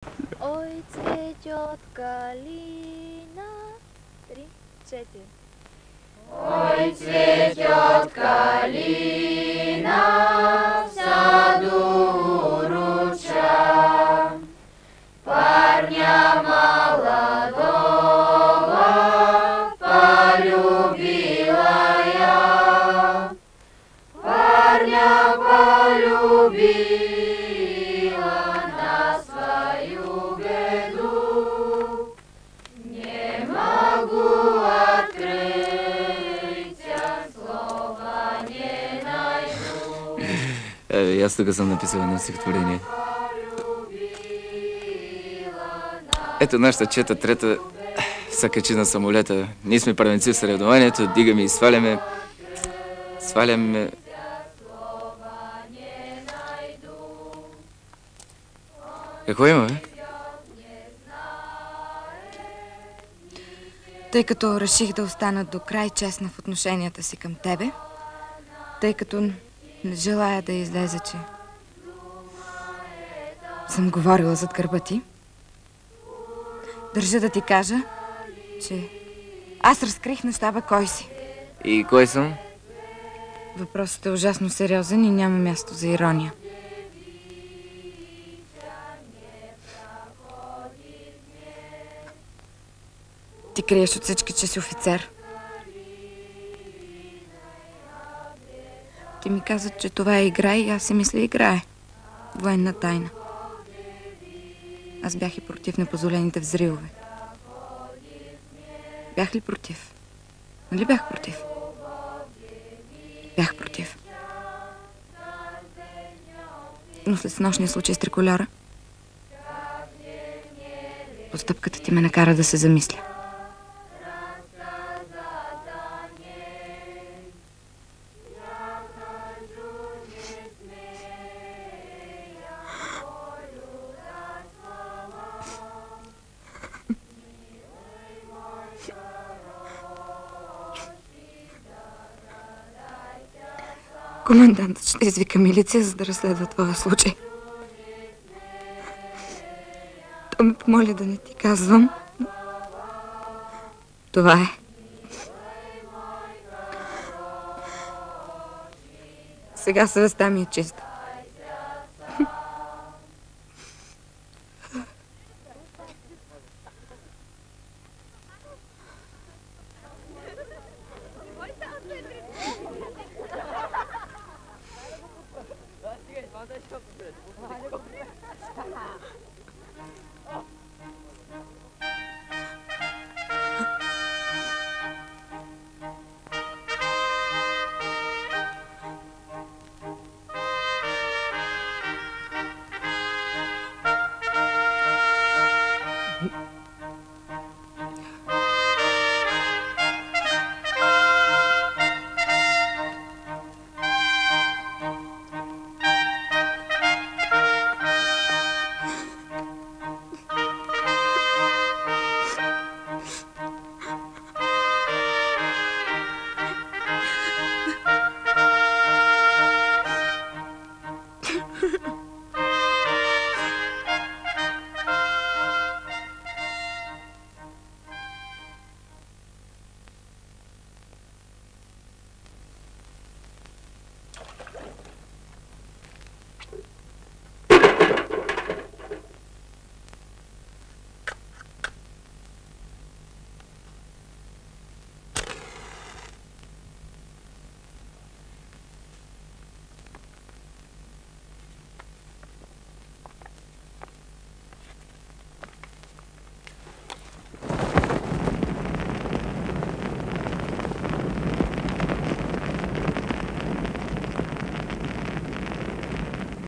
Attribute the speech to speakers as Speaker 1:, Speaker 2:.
Speaker 1: Ой, цветет калина. 3, 4.
Speaker 2: Ой, цветет калина в саду у ручья, парня молодого полюбила я, парня полюбила на свою беду, не могу открыть, слова не найду.
Speaker 3: Аз тук съм написал едно стихотворение. Ето нашата чета трета се качи на самолета. Ние сме първенци в съревнованието, дигаме и сваляме. Сваляме. Какво има, бе?
Speaker 4: Тъй като реших да остана до край честна в отношенията си към тебе, тъй като не желая да излезе, че съм говорила зад гърба ти, държа да ти кажа, че аз разкрих на щаба кой си.
Speaker 3: И кой съм?
Speaker 4: Въпросът е ужасно сериозен и няма място за ирония. Ти криеш от всички, че си офицер. Ти ми каза, че това е игра и аз си мисля играе. Военна тайна. Аз бях и против непозволените взривове. Бях ли против? Нали бях против? Бях против. Но след снощния случай с триколера, постъпката ти ме накара да се замисля. Командантът ще извика милиция, за да разследва твоя случай. Той ме помоли да не ти казвам. Това е. Сега съвестта ми е чиста.